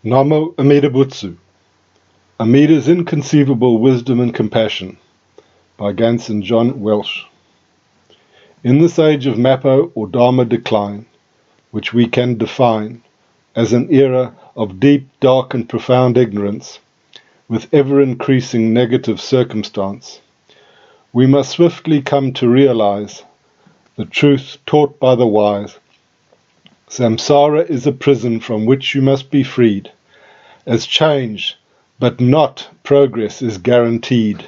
Namo Amida Butsu, Amida's Inconceivable Wisdom and Compassion, by Gansen John Welch. In this age of Mapo or Dharma decline, which we can define as an era of deep, dark and profound ignorance, with ever-increasing negative circumstance, we must swiftly come to realize the truth taught by the wise. Samsara is a prison from which you must be freed, as change, but not progress, is guaranteed.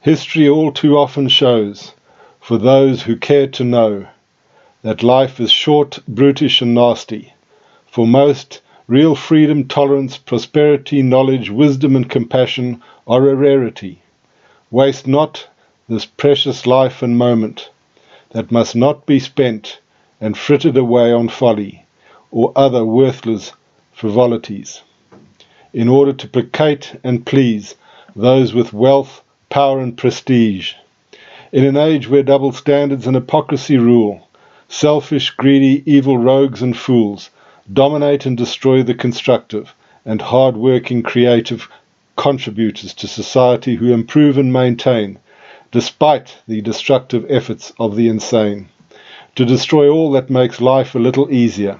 History all too often shows, for those who care to know, that life is short, brutish and nasty. For most, real freedom, tolerance, prosperity, knowledge, wisdom and compassion are a rarity. Waste not this precious life and moment, that must not be spent and frittered away on folly or other worthless frivolities, in order to placate and please those with wealth, power and prestige. In an age where double standards and hypocrisy rule, selfish, greedy, evil rogues and fools dominate and destroy the constructive and hard-working creative contributors to society who improve and maintain, despite the destructive efforts of the insane, to destroy all that makes life a little easier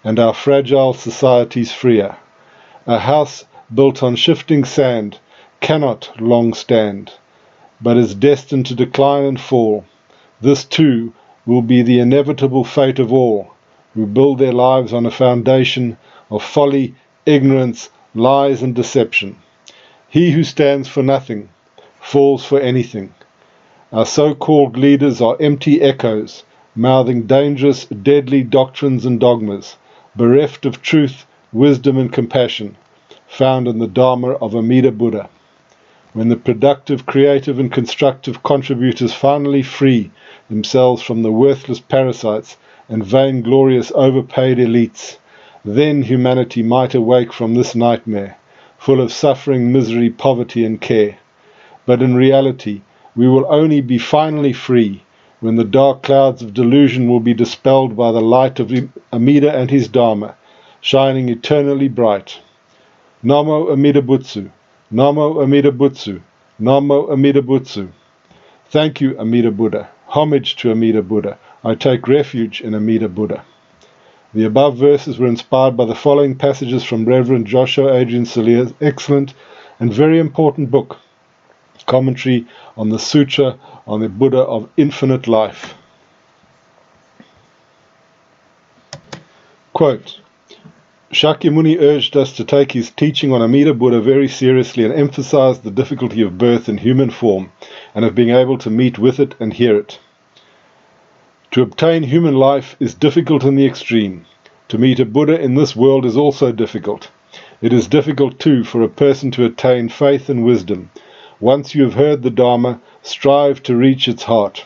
and our fragile societies freer. A house built on shifting sand cannot long stand, but is destined to decline and fall. This too will be the inevitable fate of all who build their lives on a foundation of folly, ignorance, lies and deception. He who stands for nothing falls for anything. Our so-called leaders are empty echoes, mouthing dangerous, deadly doctrines and dogmas, bereft of truth, wisdom and compassion, found in the Dharma of Amida Buddha. When the productive, creative and constructive contributors finally free themselves from the worthless parasites and vainglorious overpaid elites, then humanity might awake from this nightmare, full of suffering, misery, poverty and care. But in reality, we will only be finally free when the dark clouds of delusion will be dispelled by the light of Amida and his Dharma, shining eternally bright. Namo Amida Butsu, Namo Amida Butsu, Namo Amida Butsu. Thank you, Amida Buddha. Homage to Amida Buddha. I take refuge in Amida Buddha. The above verses were inspired by the following passages from Reverend Josho Adrian Cirlea's excellent and very important book, Commentary on the Sutra on the Buddha of Infinite Life. Quote, Shakyamuni urged us to take his teaching on Amida Buddha very seriously and emphasized the difficulty of birth in human form and of being able to meet with it and hear it. To obtain human life is difficult in the extreme. To meet a Buddha in this world is also difficult. It is difficult too for a person to attain faith and wisdom. Once you have heard the Dharma, strive to reach its heart.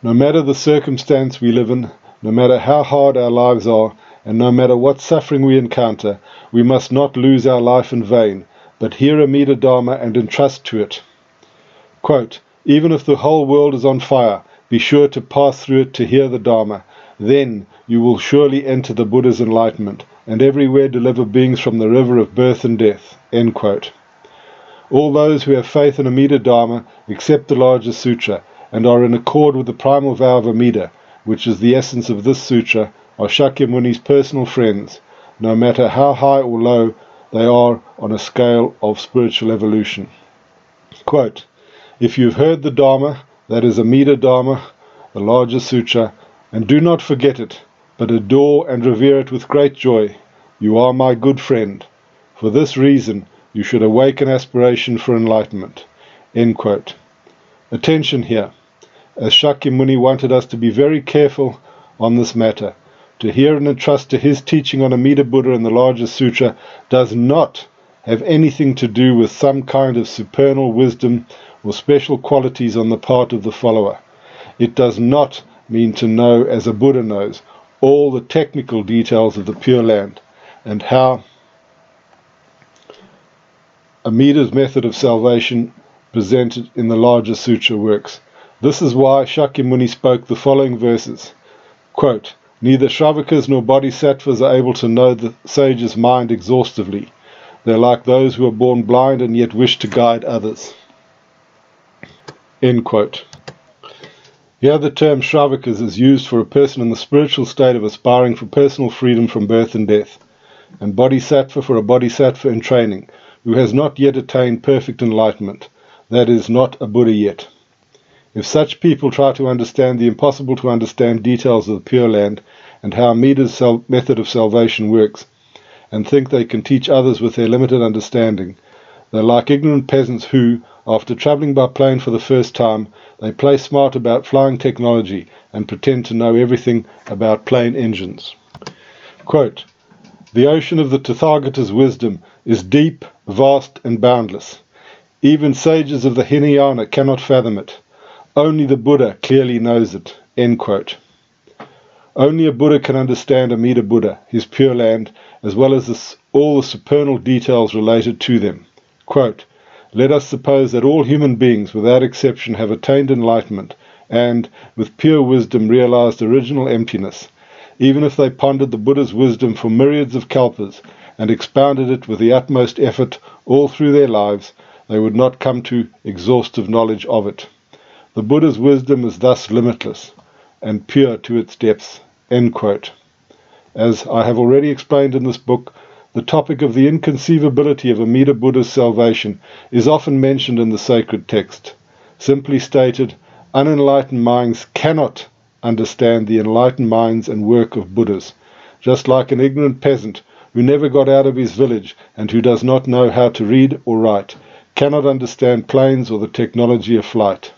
No matter the circumstance we live in, no matter how hard our lives are, and no matter what suffering we encounter, we must not lose our life in vain, but hear Amida Dharma and entrust to it. Quote, even if the whole world is on fire, be sure to pass through it to hear the Dharma. Then you will surely enter the Buddha's enlightenment, and everywhere deliver beings from the river of birth and death. End quote. All those who have faith in Amida Dharma accept the larger sutra and are in accord with the primal vow of Amida, which is the essence of this sutra, are Shakyamuni's personal friends, no matter how high or low they are on a scale of spiritual evolution. Quote, if you've heard the Dharma, that is Amida Dharma, the larger sutra, and do not forget it, but adore and revere it with great joy, you are my good friend. For this reason, you should awaken aspiration for enlightenment. End quote. Attention here, as Shakyamuni wanted us to be very careful on this matter. To hear and entrust to his teaching on Amida Buddha and the larger sutra does not have anything to do with some kind of supernal wisdom or special qualities on the part of the follower. It does not mean to know as a Buddha knows all the technical details of the Pure Land and how Amida's method of salvation presented in the larger sutra works. This is why Shakyamuni spoke the following verses. Quote, Neither Shravakas nor Bodhisattvas are able to know the sage's mind exhaustively. They're like those who are born blind and yet wish to guide others. End quote. Here the term Shravakas is used for a person in the spiritual state of aspiring for personal freedom from birth and death, and Bodhisattva for a Bodhisattva in training, who has not yet attained perfect enlightenment, that is, not a Buddha yet. If such people try to understand the impossible to understand details of the Pure Land and how Amida's method of salvation works, and think they can teach others with their limited understanding, they're like ignorant peasants who, after travelling by plane for the first time, they play smart about flying technology and pretend to know everything about plane engines. Quote, "The ocean of the Tathagata's wisdom is deep, vast, and boundless. Even sages of the Hinayana cannot fathom it. Only the Buddha clearly knows it." End quote. Only a Buddha can understand Amida Buddha, his Pure Land, as well as all the supernal details related to them. Quote, "Let us suppose that all human beings, without exception, have attained enlightenment, and, with pure wisdom, realized original emptiness. Even if they pondered the Buddha's wisdom for myriads of kalpas, and expounded it with the utmost effort all through their lives, they would not come to exhaustive knowledge of it. The Buddha's wisdom is thus limitless, and pure to its depths." End quote. As I have already explained in this book, the topic of the inconceivability of Amida Buddha's salvation is often mentioned in the sacred text. Simply stated, unenlightened minds cannot understand the enlightened minds and work of Buddhas, just like an ignorant peasant who never got out of his village and who does not know how to read or write, cannot understand planes or the technology of flight.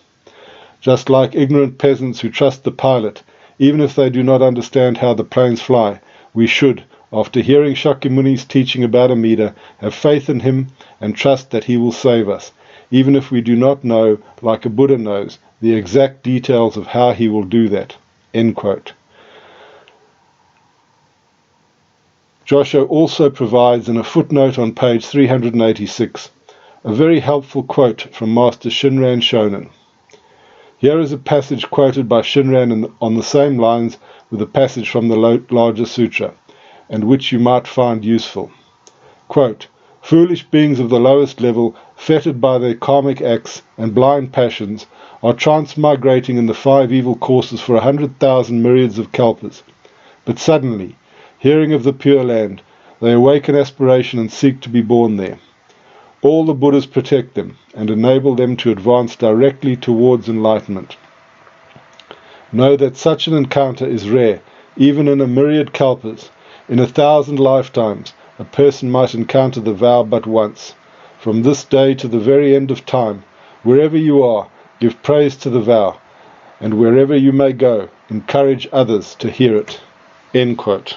Just like ignorant peasants who trust the pilot, even if they do not understand how the planes fly, we should, after hearing Shakyamuni's teaching about Amida, have faith in him and trust that he will save us, even if we do not know, like a Buddha knows, the exact details of how he will do that. End quote. Josho also provides in a footnote on page 386 a very helpful quote from Master Shinran Shonin. Here is a passage quoted by Shinran on the same lines with a passage from the larger sutra, and which you might find useful. Quote, "Foolish beings of the lowest level, fettered by their karmic acts and blind passions, are transmigrating in the 5 evil courses for 100,000 myriads of kalpas. But suddenly, hearing of the Pure Land, they awaken aspiration and seek to be born there. All the Buddhas protect them and enable them to advance directly towards enlightenment. Know that such an encounter is rare, even in a myriad kalpas. In 1,000 lifetimes, a person might encounter the vow but once. From this day to the very end of time, wherever you are, give praise to the vow, and wherever you may go, encourage others to hear it." End quote.